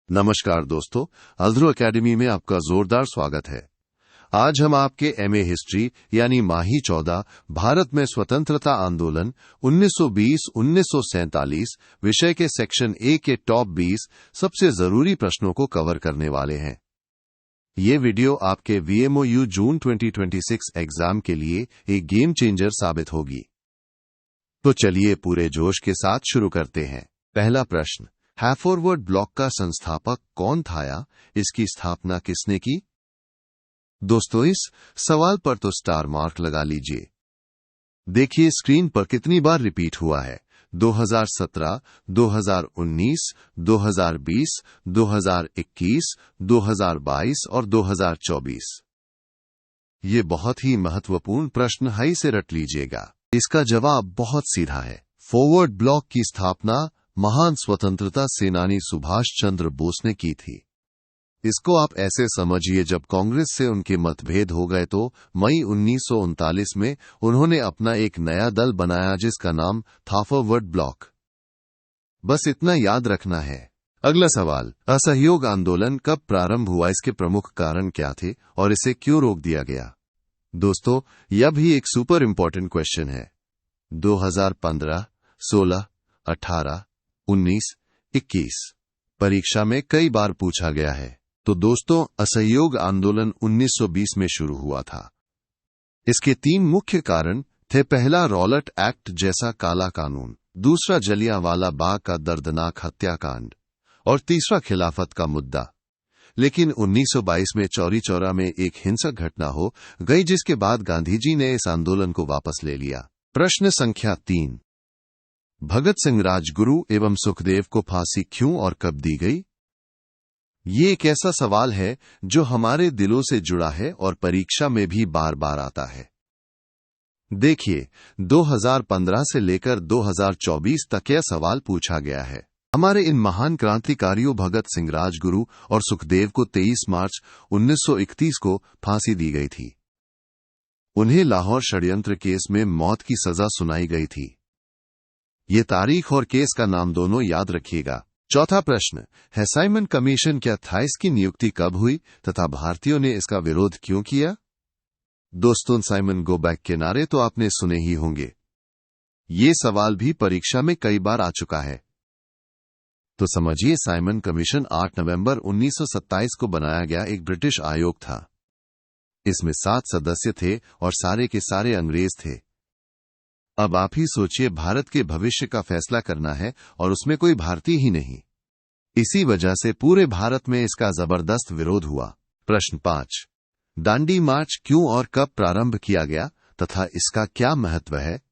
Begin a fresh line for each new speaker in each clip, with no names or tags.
नमस्कार दोस्तों, अल्ध्रो एकेडमी में आपका जोरदार स्वागत है। आज हम आपके एमए हिस्ट्री यानी माही 14 भारत में स्वतंत्रता आंदोलन 1920-1947 विषय के सेक्शन ए के टॉप 20 सबसे जरूरी प्रश्नों को कवर करने वाले हैं। ये वीडियो आपके VMOU जून 2026 एग्जाम के लिए एक गेम चेंजर साबित होगी। तो चलिए पूरे जोश के साथ शुरू करते हैं। पहला प्रश्न, हैफोरवर्ड ब्लॉक का संस्थापक कौन था या इसकी स्थापना किसने की? दोस्तों, इस सवाल पर तो स्टार मार्क लगा लीजिए। देखिए स्क्रीन पर कितनी बार रिपीट हुआ है। 2017, 2019, 2020, 2021, 2022 और 2024। ये बहुत ही महत्वपूर्ण प्रश्न है, इसे रट लीजिएगा। इसका जवाब बहुत सीधा है। फॉरवर्ड ब्लॉक की स्थापना महान स्वतंत्रता सेनानी सुभाष चंद्र बोस ने की थी। इसको आप ऐसे समझिए, जब कांग्रेस से उनके मतभेद हो गए तो मई 1939 में उन्होंने अपना एक नया दल बनाया जिसका नाम था फॉरवर्ड ब्लॉक। बस इतना याद रखना है। अगला सवाल, असहयोग आंदोलन कब प्रारंभ हुआ, इसके प्रमुख कारण क्या थे और इसे क्यों रोक दिया गया? दोस्तों, यह भी एक सुपर इंपॉर्टेंट क्वेश्चन है। 2015, 16, 18, 19, 21 परीक्षा में कई बार पूछा गया है। तो दोस्तों, असहयोग आंदोलन 1920 में शुरू हुआ था। इसके 3 मुख्य कारण थे। पहला, रॉलेट एक्ट जैसा काला कानून, दूसरा, जलियांवाला बाग का दर्दनाक हत्याकांड और तीसरा, खिलाफत का मुद्दा। लेकिन 1922 में चौरी चौरा में एक हिंसक घटना हो गई, जिसके बाद गांधी जी ने इस आंदोलन को वापस ले लिया। प्रश्न संख्या 3, भगत सिंह राजगुरु एवं सुखदेव को फांसी क्यों और कब दी गई? ये एक ऐसा सवाल है जो हमारे दिलों से जुड़ा है और परीक्षा में भी बार बार आता है। देखिए, 2015 से लेकर 2024 तक यह सवाल पूछा गया है। हमारे इन महान क्रांतिकारियों भगत सिंह राजगुरु और सुखदेव को 23 मार्च 1931 को फांसी दी गई थी। उन्हें लाहौर षड्यंत्र केस में मौत की सजा सुनाई गई थी। ये तारीख और केस का नाम दोनों याद रखिएगा। चौथा प्रश्न है, साइमन कमीशन क्या था, इसकी नियुक्ति कब हुई तथा भारतीयों ने इसका विरोध क्यों किया? दोस्तों, साइमन गो बैक के नारे तो आपने सुने ही होंगे। ये सवाल भी परीक्षा में कई बार आ चुका है। तो समझिए, साइमन कमीशन 8 नवंबर 1927 को बनाया गया एक ब्रिटिश आयोग था। इसमें 7 सदस्य थे और सारे के सारे अंग्रेज थे। अब आप ही सोचिए, भारत के भविष्य का फैसला करना है और उसमें कोई भारतीय ही नहीं। इसी वजह से पूरे भारत में इसका जबरदस्त विरोध हुआ। प्रश्न 5, दांडी मार्च क्यों और कब प्रारंभ किया गया तथा इसका क्या महत्व है?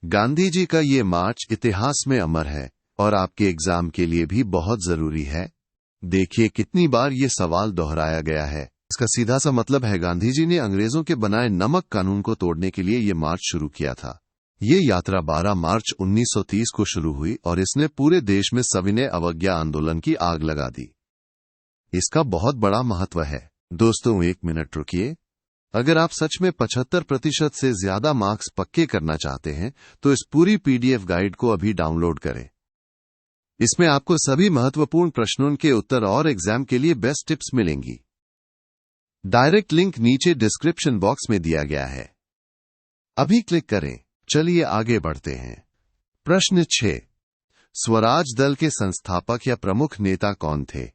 गांधी जी का ये मार्च इतिहास में अमर है और आपके एग्जाम के लिए भी बहुत जरूरी है। देखिए कितनी बार ये सवाल दोहराया गया है। इसका सीधा सा मतलब है, गांधी जी ने अंग्रेजों के बनाए नमक कानून को तोड़ने के लिए ये मार्च शुरू किया था। ये यात्रा 12 मार्च 1930 को शुरू हुई और इसने पूरे देश में सविनय अवज्ञा आंदोलन की आग लगा दी। इसका बहुत बड़ा महत्व है। दोस्तों, 1 मिनट रुकिए। अगर आप सच में 75% से ज्यादा मार्क्स पक्के करना चाहते हैं तो इस पूरी PDF गाइड को अभी डाउनलोड करें। इसमें आपको सभी महत्वपूर्ण प्रश्नों के उत्तर और एग्जाम के लिए बेस्ट टिप्स मिलेंगी। डायरेक्ट लिंक नीचे डिस्क्रिप्शन बॉक्स में दिया गया है, अभी क्लिक करें। चलिए आगे बढ़ते हैं। प्रश्न 6, स्वराज दल के संस्थापक या प्रमुख नेता कौन थे?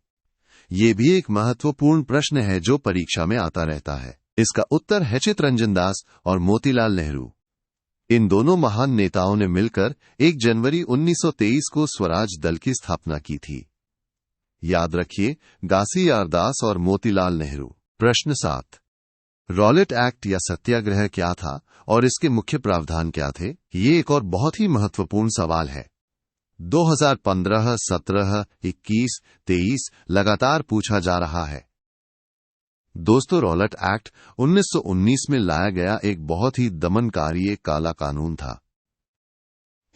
ये भी एक महत्वपूर्ण प्रश्न है जो परीक्षा में आता रहता है। इसका उत्तर है चित्तरंजन दास और मोतीलाल नेहरू। इन दोनों महान नेताओं ने मिलकर 1 जनवरी 1923 को स्वराज दल की स्थापना की थी। याद रखिए, घासीदास दास और मोतीलाल नेहरू। प्रश्न 7, रॉलेट एक्ट या सत्याग्रह क्या था और इसके मुख्य प्रावधान क्या थे? ये एक और बहुत ही महत्वपूर्ण सवाल है। 2015, 17, 21, 23 लगातार पूछा जा रहा है। दोस्तों, रॉलेट एक्ट 1919 में लाया गया एक बहुत ही दमनकारी काला कानून था।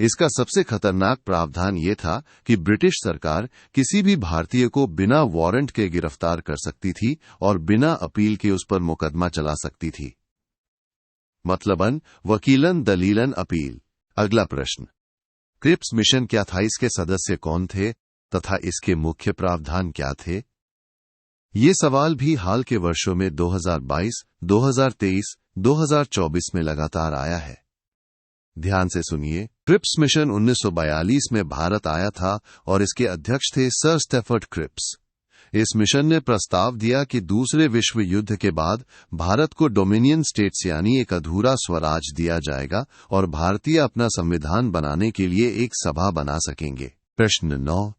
इसका सबसे खतरनाक प्रावधान यह था कि ब्रिटिश सरकार किसी भी भारतीय को बिना वारंट के गिरफ्तार कर सकती थी और बिना अपील के उस पर मुकदमा चला सकती थी। मतलबन वकीलन दलीलन अपील। अगला प्रश्न, क्रिप्स मिशन क्या था, इसके सदस्य कौन थे? तथा इसके मुख्य प्रावधान क्या थे? ये सवाल भी हाल के वर्षों में 2022, 2023, 2024 में लगातार आया है। ध्यान से सुनिए। क्रिप्स मिशन 1942 में भारत आया था और इसके अध्यक्ष थे सर स्टेफर्ड क्रिप्स। इस मिशन ने प्रस्ताव दिया कि दूसरे विश्व युद्ध के बाद भारत को डोमिनियन स्टेट्स यानी एक अधूरा स्वराज दिया जाएगा और भारतीय अपना संविधान बनाने के लिए एक सभा बना सकेंगे। प्रश्न 9,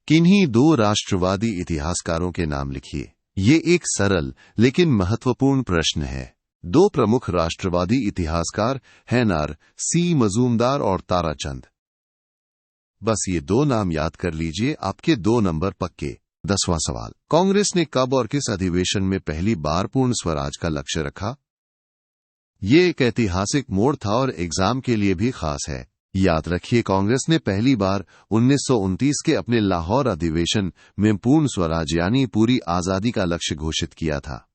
किन्हीं दो राष्ट्रवादी इतिहासकारों के नाम लिखिए। ये एक सरल लेकिन महत्वपूर्ण प्रश्न है। दो प्रमुख राष्ट्रवादी इतिहासकार NR C मजूमदार और ताराचंद। बस ये दो नाम याद कर लीजिए, आपके 2 नंबर पक्के। 10वां सवाल, कांग्रेस ने कब और किस अधिवेशन में पहली बार पूर्ण स्वराज का लक्ष्य रखा? ये एक ऐतिहासिक मोड़ था और एग्जाम के लिए भी खास है। याद रखिए, कांग्रेस ने पहली बार 1929 के अपने लाहौर अधिवेशन में पूर्ण स्वराज यानी पूरी आजादी का लक्ष्य घोषित किया था।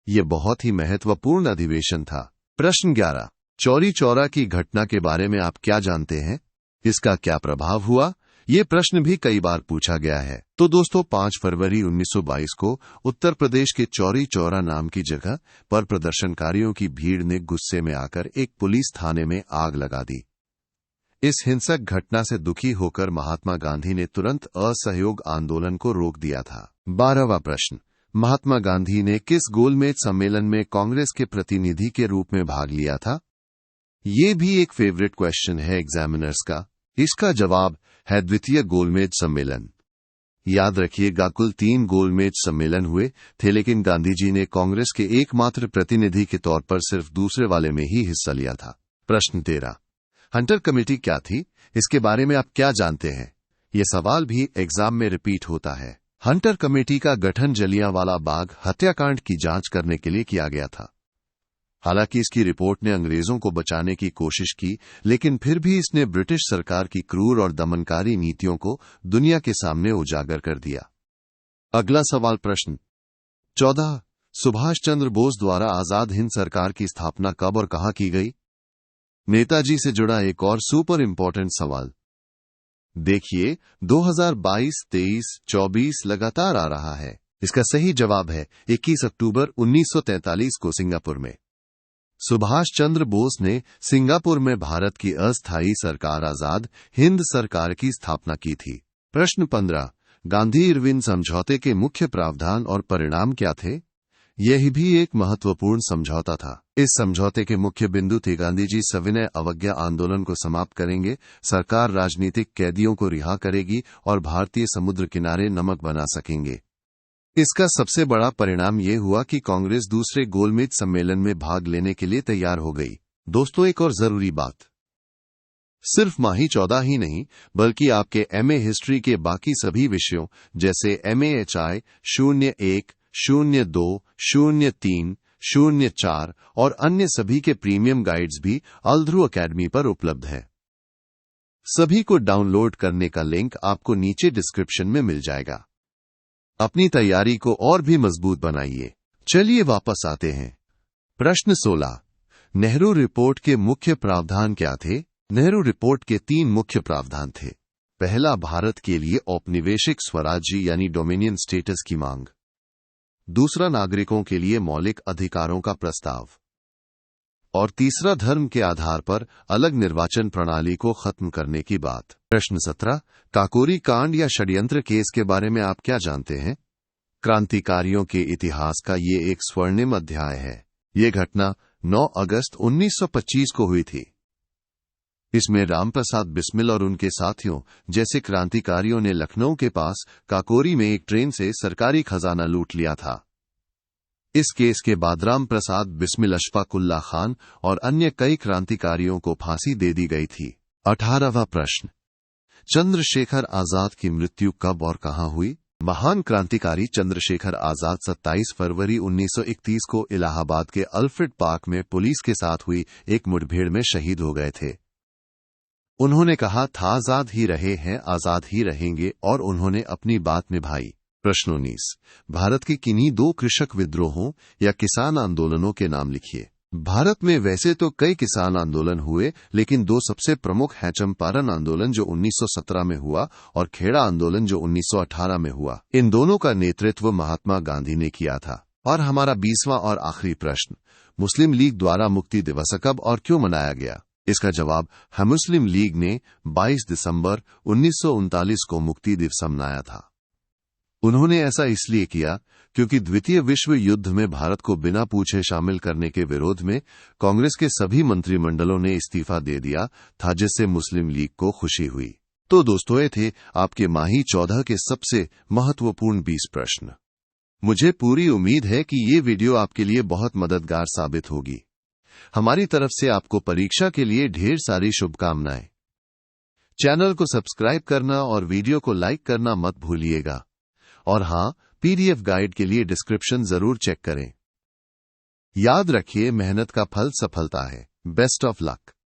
ये बहुत ही महत्वपूर्ण अधिवेशन था। प्रश्न 11, चौरी चौरा की घटना के बारे में आप क्या जानते हैं? इसका क्या प्रभाव हुआ? ये प्रश्न भी कई बार पूछा गया है। तो दोस्तों, 5 फरवरी 1922 को उत्तर प्रदेश के चौरी चौरा नाम की जगह पर प्रदर्शनकारियों की भीड़ ने गुस्से में आकर एक पुलिस थाने में आग लगा दी। इस हिंसक घटना से दुखी होकर महात्मा गांधी ने तुरंत असहयोग आंदोलन को रोक दिया था। 12वां प्रश्न, महात्मा गांधी ने किस गोलमेज सम्मेलन में कांग्रेस के प्रतिनिधि के रूप में भाग लिया था? ये भी एक फेवरेट क्वेश्चन है एग्जामिनर्स का। इसका जवाब है द्वितीय गोलमेज सम्मेलन। याद रखिएगा, कुल 3 गोलमेज सम्मेलन हुए थे, लेकिन गांधी जी ने कांग्रेस के एकमात्र प्रतिनिधि के तौर पर सिर्फ दूसरे वाले में ही हिस्सा लिया था। प्रश्न 13, हंटर कमेटी क्या थी? इसके बारे में आप क्या जानते हैं? ये सवाल भी एग्जाम में रिपीट होता है। हंटर कमेटी का गठन जलियांवाला बाग हत्याकांड की जांच करने के लिए किया गया था। हालांकि इसकी रिपोर्ट ने अंग्रेजों को बचाने की कोशिश की, लेकिन फिर भी इसने ब्रिटिश सरकार की क्रूर और दमनकारी नीतियों को दुनिया के सामने उजागर कर दिया। अगला सवाल, प्रश्न 14, सुभाष चंद्र बोस द्वारा आजाद हिंद सरकार की स्थापना कब और कहां की गई? नेताजी से जुड़ा एक और सुपर इंपॉर्टेंट सवाल। देखिए, 2022, 23, 24 लगातार आ रहा है। इसका सही जवाब है 21 अक्टूबर 1943 को सिंगापुर में। सुभाष चंद्र बोस ने सिंगापुर में भारत की अस्थायी सरकार आजाद हिंद सरकार की स्थापना की थी। प्रश्न 15, गांधी-इरविन समझौते के मुख्य प्रावधान और परिणाम क्या थे? यह भी एक महत्वपूर्ण समझौता था। इस समझौते के मुख्य बिंदु थे, गांधी जी सविनय अवज्ञा आंदोलन को समाप्त करेंगे, सरकार राजनीतिक कैदियों को रिहा करेगी और भारतीय समुद्र किनारे नमक बना सकेंगे। इसका सबसे बड़ा परिणाम यह हुआ कि कांग्रेस दूसरे गोलमेज सम्मेलन में भाग लेने के लिए तैयार हो गई। दोस्तों, एक और जरूरी बात, सिर्फ माही 14 ही नहीं, बल्कि आपके MA हिस्ट्री के बाकी सभी विषयों जैसे MA HI 01, 02, 03, 04 और अन्य सभी के प्रीमियम गाइड्स भी अल्ध्रुव अकेडमी पर उपलब्ध है। सभी को डाउनलोड करने का लिंक आपको नीचे डिस्क्रिप्शन में मिल जाएगा। अपनी तैयारी को और भी मजबूत बनाइए। चलिए वापस आते हैं। प्रश्न 16, नेहरू रिपोर्ट के मुख्य प्रावधान क्या थे? नेहरू रिपोर्ट के 3 मुख्य प्रावधान थे। पहला, भारत के लिए औपनिवेशिक स्वराज्य यानी डोमिनियन स्टेटस की मांग। दूसरा, नागरिकों के लिए मौलिक अधिकारों का प्रस्ताव। और तीसरा, धर्म के आधार पर अलग निर्वाचन प्रणाली को खत्म करने की बात। प्रश्न 17, काकोरी कांड या षड्यंत्र केस के बारे में आप क्या जानते हैं? क्रांतिकारियों के इतिहास का ये एक स्वर्णिम अध्याय है। ये घटना 9 अगस्त 1925 को हुई थी। इसमें रामप्रसाद बिस्मिल और उनके साथियों जैसे क्रांतिकारियों ने लखनऊ के पास काकोरी में एक ट्रेन से सरकारी खजाना लूट लिया था। इस केस के बाद रामप्रसाद बिस्मिल, अशफाक उल्लाह खान और अन्य कई क्रांतिकारियों को फांसी दे दी गई थी। 18वां प्रश्न, चंद्रशेखर आजाद की मृत्यु कब और कहां हुई? महान क्रांतिकारी चंद्रशेखर आजाद 27 फरवरी 1931 को इलाहाबाद के अल्फ्रेड पार्क में पुलिस के साथ हुई एक मुठभेड़ में शहीद हो गए थे। उन्होंने कहा था, आजाद ही रहे हैं, आजाद ही रहेंगे, और उन्होंने अपनी बात निभाई। प्रश्न 19, भारत के किन्हीं 2 कृषक विद्रोहों या किसान आंदोलनों के नाम लिखिए। भारत में वैसे तो कई किसान आंदोलन हुए, लेकिन दो सबसे प्रमुख हैं चंपारण आंदोलन जो 1917 में हुआ और खेड़ा आंदोलन जो 1918 में हुआ। इन दोनों का नेतृत्व महात्मा गांधी ने किया था। और हमारा 20वां और आखिरी प्रश्न, मुस्लिम लीग द्वारा मुक्ति दिवस कब और क्यों मनाया गया? इसका जवाब है, मुस्लिम लीग ने 22 दिसंबर 1939 को मुक्ति दिवस मनाया था। उन्होंने ऐसा इसलिए किया क्योंकि द्वितीय विश्व युद्ध में भारत को बिना पूछे शामिल करने के विरोध में कांग्रेस के सभी मंत्रिमंडलों ने इस्तीफा दे दिया था, जिससे मुस्लिम लीग को खुशी हुई। तो दोस्तों, ये थे आपके माही 14 के सबसे महत्वपूर्ण 20 प्रश्न। मुझे पूरी उम्मीद है कि ये वीडियो आपके लिए बहुत मददगार साबित होगी। हमारी तरफ से आपको परीक्षा के लिए ढेर सारी शुभकामनाएं। चैनल को सब्सक्राइब करना और वीडियो को लाइक करना मत भूलिएगा। और हां, पीडीएफ गाइड के लिए डिस्क्रिप्शन जरूर चेक करें। याद रखिए, मेहनत का फल सफलता है। Best of luck.